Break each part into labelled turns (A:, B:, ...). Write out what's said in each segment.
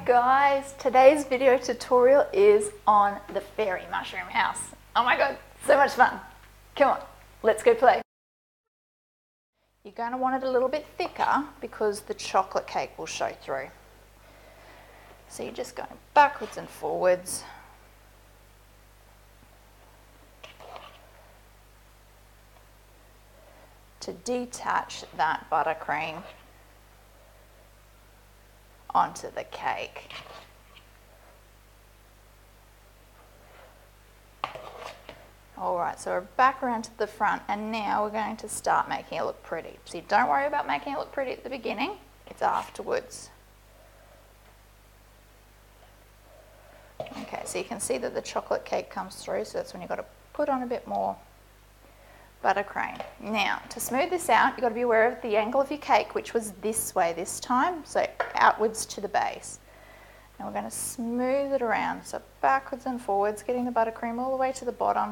A: guys, today's video tutorial is on the fairy mushroom house. Oh my god, so much fun. Come on, let's go play. You're going to want it a little bit thicker because the chocolate cake will show through. So you're just going backwards and forwards. To detach that buttercream onto the cake. Alright, so we're back around to the front and now we're going to start making it look pretty. So don't worry about making it look pretty at the beginning, it's afterwards. Okay, so you can see that the chocolate cake comes through, so that's when you've got to put on a bit more buttercream. Now, to smooth this out, you've got to be aware of the angle of your cake, which was this way this time, so outwards to the base. And we're going to smooth it around, so backwards and forwards, getting the buttercream all the way to the bottom.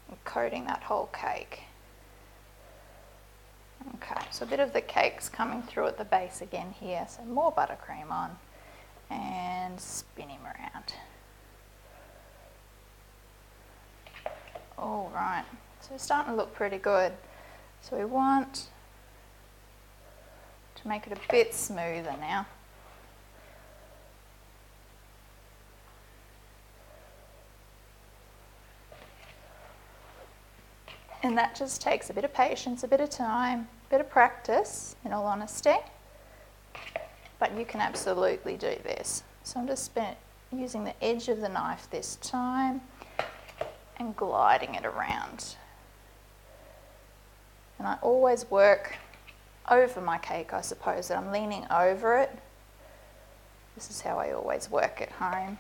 A: And coating that whole cake. Okay, so a bit of the cake's coming through at the base again here, so more buttercream on and spin him around. All right, so it's starting to look pretty good. So we want to make it a bit smoother now. And that just takes a bit of patience, a bit of time, a bit of practice, in all honesty. But you can absolutely do this. So I'm just using the edge of the knife this time and gliding it around. And I always work over my cake, I suppose, that I'm leaning over it. This is how I always work at home.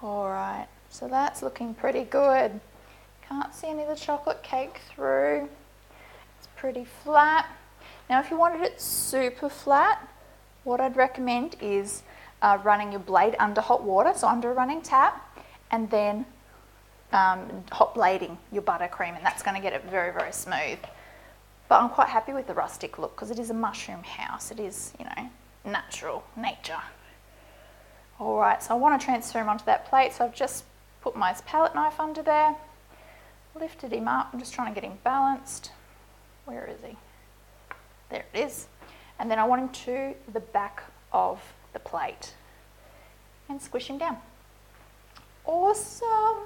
A: Alright, so that's looking pretty good. Can't see any of the chocolate cake through. It's pretty flat. Now if you wanted it super flat, what I'd recommend is running your blade under hot water, so under a running tap, and then hot blading your buttercream, and that's going to get it very, very smooth. But I'm quite happy with the rustic look because it is a mushroom house. It is, you know, natural, nature. Alright, so I want to transfer him onto that plate, so I've just put my palette knife under there, lifted him up. I'm just trying to get him balanced. Where is he? There it is. And then I want him to the back of the plate and squish him down. Awesome.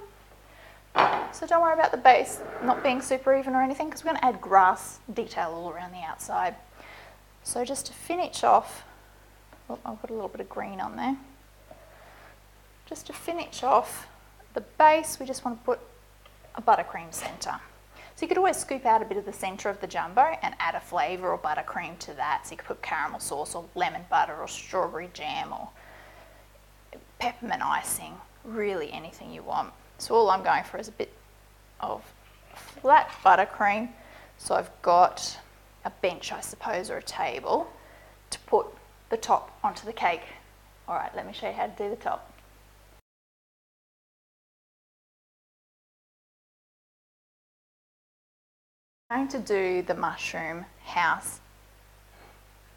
A: So don't worry about the base not being super even or anything because we're going to add grass detail all around the outside. So just to finish off, I'll put a little bit of green on there. Just to finish off the base, we just want to put a buttercream center. So you could always scoop out a bit of the center of the jumbo and add a flavour or buttercream to that. So you could put caramel sauce or lemon butter or strawberry jam or peppermint icing, really anything you want. So all I'm going for is a bit of flat buttercream. So I've got a bench, I suppose, or a table to put the top onto the cake. All right, let me show you how to do the top. I'm going to do the mushroom house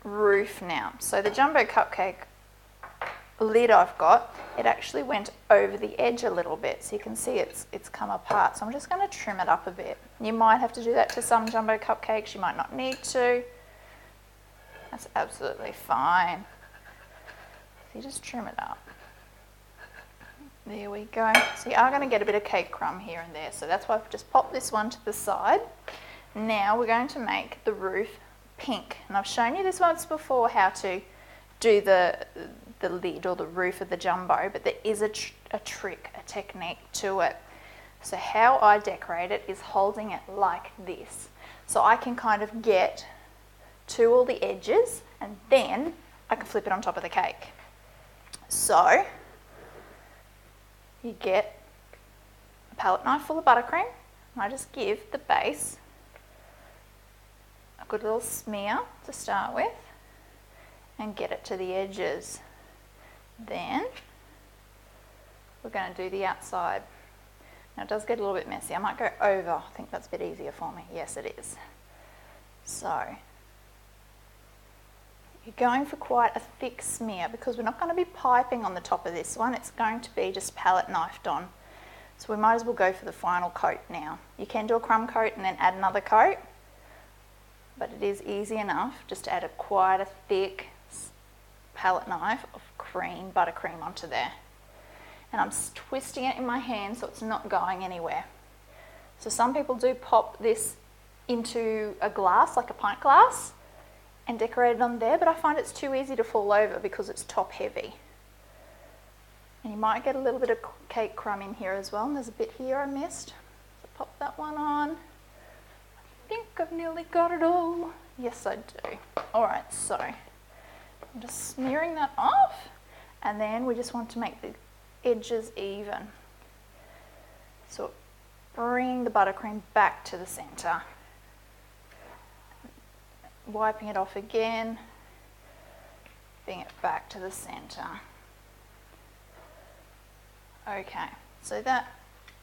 A: roof now. So the jumbo cupcake lid I've got, it actually went over the edge a little bit, so you can see it's come apart. So I'm just going to trim it up a bit. You might have to do that to some jumbo cupcakes, you might not need to. That's absolutely fine. So you just trim it up. There we go. So you are going to get a bit of cake crumb here and there, so that's why I've just popped this one to the side. Now we're going to make the roof pink, and I've shown you this once before how to do the lid or the roof of the jumbo, but there is a trick, a technique to it. So how I decorate it is holding it like this, so I can kind of get to all the edges and then I can flip it on top of the cake. So you get a palette knife full of buttercream, and I just give the base a good little smear to start with and get it to the edges. Then we're going to do the outside. Now it does get a little bit messy. I might go over. I think that's a bit easier for me. Yes, it is. So you're going for quite a thick smear because we're not going to be piping on the top of this one. It's going to be just palette knifed on. So we might as well go for the final coat now. You can do a crumb coat and then add another coat, but it is easy enough just to add quite a thick palette knife of cream, buttercream onto there. And I'm twisting it in my hand so it's not going anywhere. So some people do pop this into a glass, like a pint glass, and decorate it on there, but I find it's too easy to fall over because it's top heavy. And you might get a little bit of cake crumb in here as well, and there's a bit here I missed. So pop that one on. I think I've nearly got it all. Yes, I do. All right, so I'm just smearing that off, and then we just want to make the edges even. So bring the buttercream back to the center. Wiping it off again, bring it back to the center. Okay, so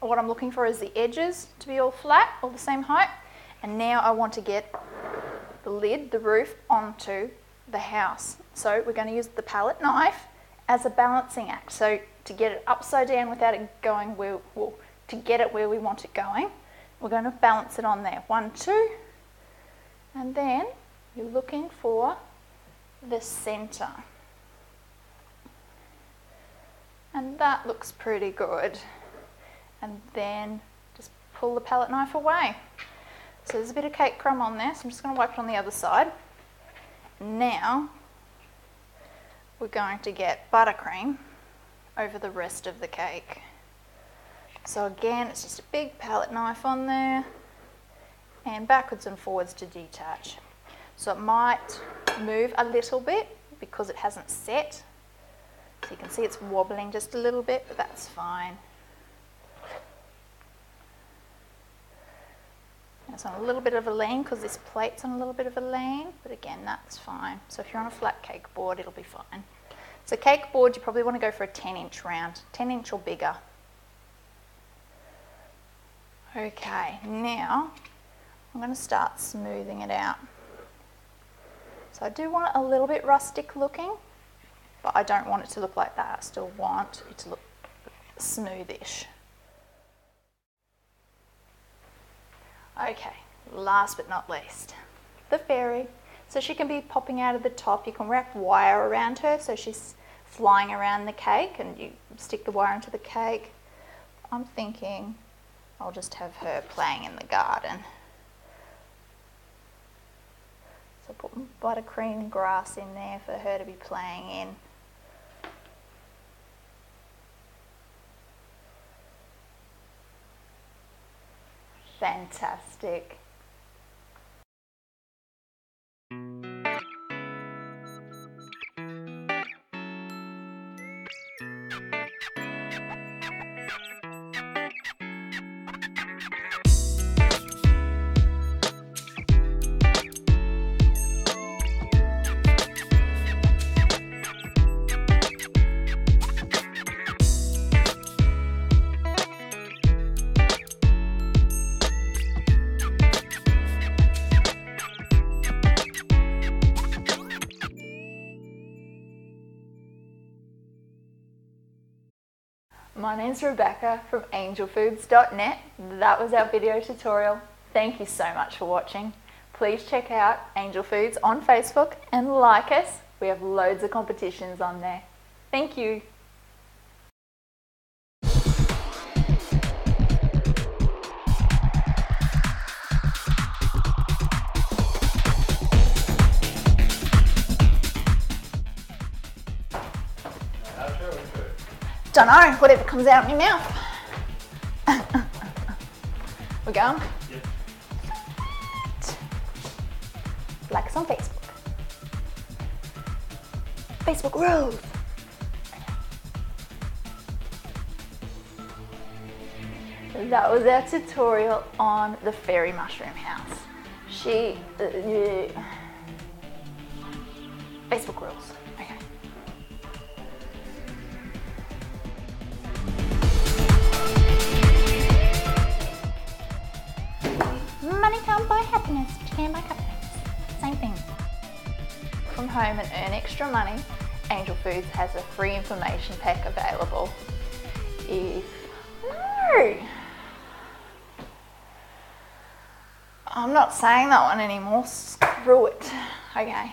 A: what I'm looking for is the edges to be all flat, all the same height, and now I want to get the lid, the roof, onto the house. So we're going to use the palette knife as a balancing act. So to get it upside down without it going to get it where we want it going, we're going to balance it on there. 1, 2, and then you're looking for the center. And that looks pretty good. And then just pull the palette knife away. So there's a bit of cake crumb on there, so I'm just going to wipe it on the other side. Now we're going to get buttercream over the rest of the cake. So again, it's just a big palette knife on there and backwards and forwards to detach. So it might move a little bit because it hasn't set. So you can see it's wobbling just a little bit, but that's fine. And it's on a little bit of a lean because this plate's on a little bit of a lean, but again, that's fine. So if you're on a flat cake board, it'll be fine. So cake board, you probably want to go for a 10-inch round, 10-inch or bigger. Okay, now I'm going to start smoothing it out. So I do want it a little bit rustic looking, but I don't want it to look like that. I still want it to look smoothish. Okay, last but not least, the fairy. So she can be popping out of the top. You can wrap wire around her so she's flying around the cake and you stick the wire into the cake. I'm thinking I'll just have her playing in the garden. So put buttercream grass in there for her to be playing in. Fantastic. My name's Rebekah from angelfoods.net. That was our video tutorial. Thank you so much for watching. Please check out Angel Foods on Facebook and like us. We have loads of competitions on there. Thank you. Don't know, whatever comes out of your mouth. We're going?
B: Yep.
A: Like us on Facebook. Facebook rules. That was our tutorial on the fairy mushroom house. Facebook rules. Okay. home and earn extra money, Angel Foods has a free information pack available. No, I'm not saying that one anymore, screw it. Okay.